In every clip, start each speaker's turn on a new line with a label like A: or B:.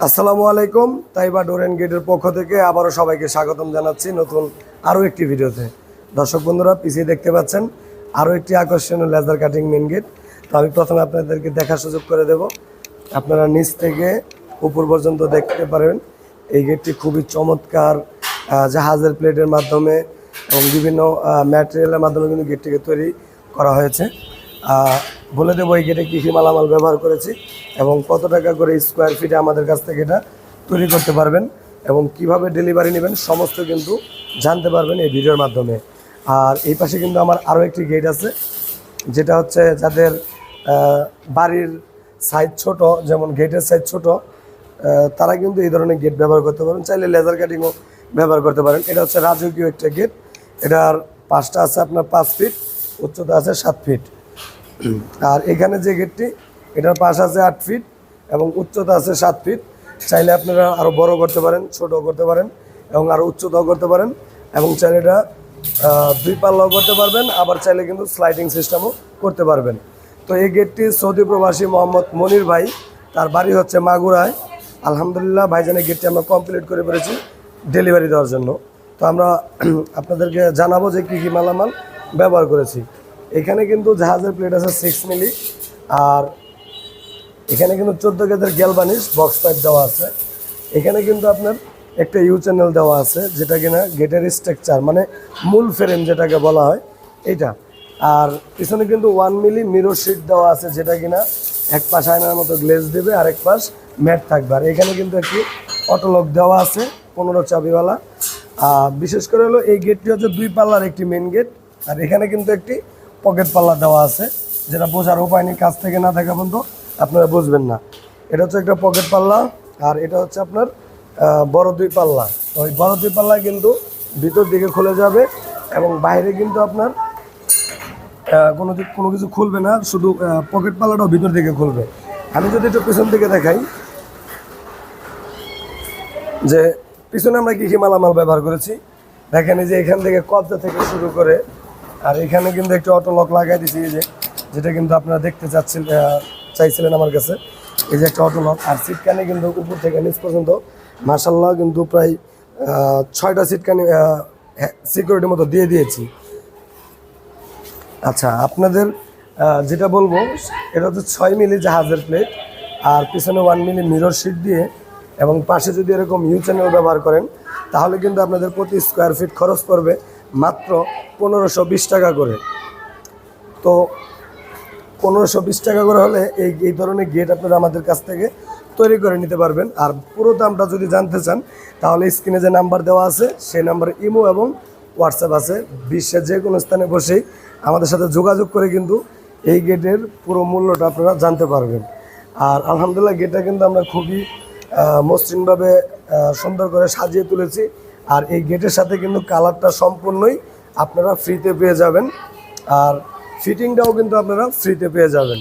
A: আসসালামু আলাইকুম। তাইবা ডোর এন্ড গেটের পক্ষ থেকে আবারও সবাইকে স্বাগতম জানাচ্ছি নতুন আরও একটি ভিডিওতে। দর্শক বন্ধুরা, পিছিয়ে দেখতে পাচ্ছেন আরও একটি আকর্ষণীয় লেজার কাটিং মেন গেট। তো আমি প্রথমে আপনাদেরকে দেখার সুযোগ করে দেব। আপনারা নিচ থেকে উপর পর্যন্ত দেখতে পারেন। এই গেটটি খুবই চমৎকার জাহাজের প্লেটের মাধ্যমে এবং বিভিন্ন ম্যাটেরিয়ালের মাধ্যমে কিন্তু গেটটিকে তৈরি করা হয়েছে। বলে দেবো এই গেটে কী কী মালামাল ব্যবহার করেছি এবং কত টাকা করে স্কোয়ার ফিটে আমাদের কাছ থেকে এটা তৈরি করতে পারবেন এবং কিভাবে ডেলিভারি নেবেন সমস্ত কিন্তু জানতে পারবেন এই ভিডিওর মাধ্যমে। আর এই পাশে কিন্তু আমার আরও একটি গেট আছে, যেটা হচ্ছে যাদের বাড়ির সাইজ ছোট, যেমন গেটের সাইজ ছোট, তারা কিন্তু এই ধরনের গেট ব্যবহার করতে পারেন। চাইলে লেজার কাটিংও ব্যবহার করতে পারেন। এটা হচ্ছে রাজকীয় একটা গেট। এটার পাশটা আছে আপনার 5 ফিট, উচ্চতা আছে 7 ফিট। আর এখানে যে গেটটি, এটার পাশ আছে 8 ফিট এবং উচ্চতা আছে 7 ফিট। চাইলে আপনারা আরও বড় করতে পারেন, ছোটও করতে পারেন এবং আরও উচ্চতাও করতে পারেন এবং চাইলে এটা 2 পাল্লাও করতে পারবেন, আবার চাইলে কিন্তু স্লাইডিং সিস্টেমও করতে পারবেন। তো এই গেটটি সৌদি প্রবাসী মোহাম্মদ মনির ভাই, তার বাড়ি হচ্ছে মাগুরায়। আলহামদুলিল্লাহ ভাইজানের গেটটি আমরা কমপ্লিট করে পেরেছি ডেলিভারি দেওয়ার জন্য। তো আমরা আপনাদেরকে জানাবো যে কী কী মালামাল ব্যবহার করেছি। এখানে কিন্তু জাহাজের প্লেট আছে 6 মিলি, আর এখানে কিন্তু 14 গেজের গ্যালভানিশ বক্স পাইপ দেওয়া আছে। এখানে কিন্তু আপনার একটা ইউ চ্যানেল দেওয়া আছে, যেটা কিনা গেটের স্ট্রাকচার মানে মূল ফ্রেম যেটাকে বলা হয় এইটা। আর পিছনে কিন্তু 1 মিলি মিরর শিট দেওয়া আছে, যেটা কিনা এক পাশ আয়নার মতো গ্লেজ দেবে আর এক পাশ ম্যাট থাকবে। আর এখানে কিন্তু একটি অটোলক দেওয়া আছে 15 চাবিওয়ালা। বিশেষ করে হলো এই গেটটি হচ্ছে 2 পাল্লার একটি মেন গেট। আর এখানে কিন্তু একটি পকেট পাল্লা দেওয়া আছে, যেটা বোঝার উপায় নেই, কাছ থেকে না দেখা পর্যন্ত আপনারা বুঝবেন না। এটা হচ্ছে একটা পকেট পাল্লা, আর এটা হচ্ছে আপনার বড় 2 পাল্লা। তো ওই বড় 2 পাল্লা কিন্তু ভিতর দিকে খুলে যাবে এবং বাইরে কিন্তু আপনার কোনো কিছু খুলবে না, শুধু পকেট পাল্লাটাও ভিতর দিকে খুলবে। আমি যদি একটু পিছন দিকে দেখাই যে পিছনে আমরা কী কী মালামাল ব্যবহার করেছি, দেখেন এই যে এখান থেকে কবজা থেকে শুরু করে, আর এখানে কিন্তু একটা অটো লক লাগাই দিয়েছি, এই যে যেটা কিন্তু আপনারা দেখতে চাইছিলেন আমার কাছে। এই যে একটা অটো লক, আর সিটকানি কিন্তু উপর থেকে নিচ পর্যন্ত মার্শাল্লাহ কিন্তু প্রায় 6টা সিটকানি সিকিউরিটির মতো দিয়ে দিয়েছি। আচ্ছা, আপনাদের যেটা বলবো এটা হচ্ছে 6 মিলি জাহাজের প্লেট, আর পিছনে 1 মিলি মিরর শিট দিয়ে এবং পাশে যদি এরকম ইউ চ্যানেল ব্যবহার করেন, তাহলে কিন্তু আপনাদের প্রতি স্কোয়ার ফিট খরচ পড়বে মাত্র 1520 টাকা করে। তো 1520 টাকা করে হলে এই ধরনের গেট আপনারা আমাদের কাছ থেকে তৈরি করে নিতে পারবেন। আর পুরো দামটা যদি জানতে চান, তাহলে স্ক্রিনে যে নাম্বার দেওয়া আছে সেই নাম্বারে ইমো এবং হোয়াটসঅ্যাপ আছে। বিশ্বের যে কোনো স্থানে বসেই আমাদের সাথে যোগাযোগ করে কিন্তু এই গেটের পুরো মূল্যটা আপনারা জানতে পারবেন। আর আলহামদুলিল্লাহ গেটটা কিন্তু আমরা খুবই মসৃণভাবে সুন্দর করে সাজিয়ে তুলেছি। আর এই গেটের সাথে কিন্তু কালারটা সম্পূর্ণই আপনারা ফ্রিতে পেয়ে যাবেন, আর ফিটিংটাও কিন্তু আপনারা ফ্রিতে পেয়ে যাবেন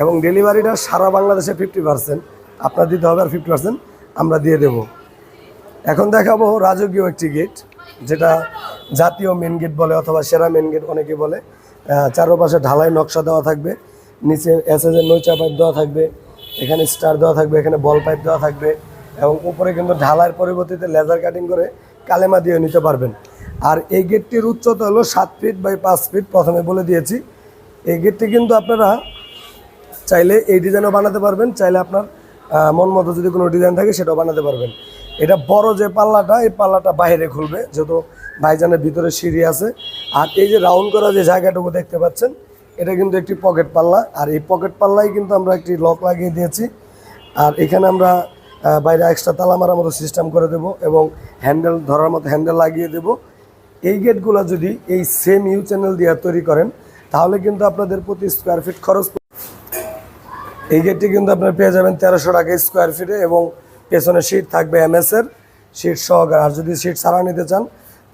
A: এবং ডেলিভারিটা সারা বাংলাদেশে 50% আপনার দিতে হবে, আর 50% আমরা দিয়ে দেব। এখন দেখাবো রাজকীয় একটি গেট, যেটা জাতীয় মেন গেট বলে অথবা সেরা মেন গেট অনেকে বলে। চারপাশে ঢালাই নকশা দেওয়া থাকবে, নিচে এসএসের নৈচা পাইপ দেওয়া থাকবে, এখানে স্টার দেওয়া থাকবে, এখানে বল পাইপ দেওয়া থাকবে এবং উপরে কিন্তু ঢালাইয়ের পরিবর্তে লেজার কাটিং করে কালেমা দিয়ে নিতে পারবেন। আর এই গেটটির উচ্চতা হলো 7 ফিট বাই 5 ফিট, প্রথমে বলে দিয়েছি। এই গেটটি কিন্তু আপনারা চাইলে এই ডিজাইনও বানাতে পারবেন, চাইলে আপনার মন মতো যদি কোনো ডিজাইন থাকে সেটাও বানাতে পারবেন। এটা বড় যে পাল্লাটা, এই পাল্লাটা বাইরে খুলবে, যেহেতু ভাইজানের ভিতরে সিঁড়ি আছে। আর এই যে রাউন্ড করা যে জায়গাটুকু দেখতে পাচ্ছেন, এটা কিন্তু একটি পকেট পাল্লা, আর এই পকেট পাল্লাই কিন্তু আমরা একটি লক লাগিয়ে দিয়েছি। আর এখানে আমরা বাইরে এক্সট্রা তালা মারার মতো সিস্টেম করে দেব এবং হ্যান্ডেল ধরার মতো হ্যান্ডেল লাগিয়ে দেব। এই গেটগুলো যদি এই সেম ইউ চ্যানেল দিয়ে তৈরি করেন, তাহলে কিন্তু আপনাদের প্রতি স্কোয়ার ফিট খরচ, এই গেটটি কিন্তু আপনারা পেয়ে যাবেন 1300 টাকা স্কোয়ার ফিটে এবং পেছনে সিট থাকবে এমএসের সিট সহকারে। আর যদি সিট ছাড়া নিতে চান,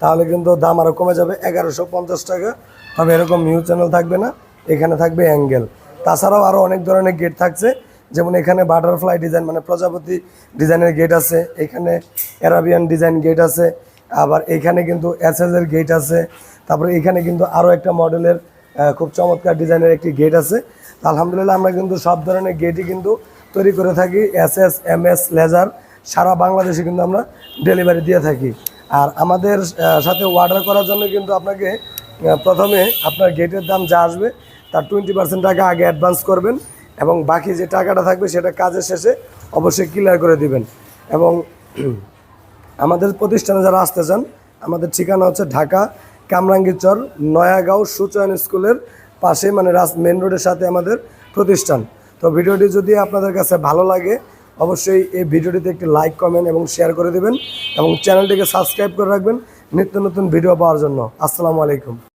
A: তাহলে কিন্তু দাম আরও কমে যাবে 1150 টাকা। তবে এরকম নিউ চ্যানেল থাকবে না, এখানে থাকবে অ্যাঙ্গেল। তাছাড়াও আরও অনেক ধরনের গেট থাকছে, যেমন এখানে বাটারফ্লাই ডিজাইন মানে প্রজাপতি ডিজাইনের গেট আছে, এখানে অ্যারাবিয়ান ডিজাইন গেট আছে, আবার এইখানে কিন্তু এসএসের গেট আছে। তারপরে এখানে কিন্তু আরও একটা মডেলের খুব চমৎকার ডিজাইনের একটি গেট আছে। আলহামদুলিল্লাহ আমরা কিন্তু সব ধরনের গেটই কিন্তু তৈরি করে থাকি। SS, MS, লেজার সারা বাংলাদেশে কিন্তু আমরা ডেলিভারি দিয়ে থাকি। আর আমাদের সাথে অর্ডার করার জন্য কিন্তু আপনাকে প্রথমে আপনার গেটের দাম যা আসবে তার 20% টাকা আগে অ্যাডভান্স করবেন এবং বাকি যে টাকাটা থাকবে সেটা কাজের শেষে অবশ্যই ক্লিয়ার করে দিবেন। এবং আমাদের প্রতিষ্ঠানে যারা আসতে চান, আমাদের ঠিকানা হচ্ছে ঢাকা কামরাঙ্গীরচর নয়াগাঁও সুচয়ন স্কুলের পাশে, মানে মেন রোডের সাথে আমাদের প্রতিষ্ঠান। তো ভিডিওটি যদি আপনাদের কাছে ভালো লাগে অবশ্যই এই ভিডিওটিতে একটি লাইক, কমেন্ট এবং শেয়ার করে দেবেন এবং চ্যানেলটিকে সাবস্ক্রাইব করে রাখবেন নিত্য নতুন ভিডিও পাওয়ার জন্য। আসসালামু আলাইকুম।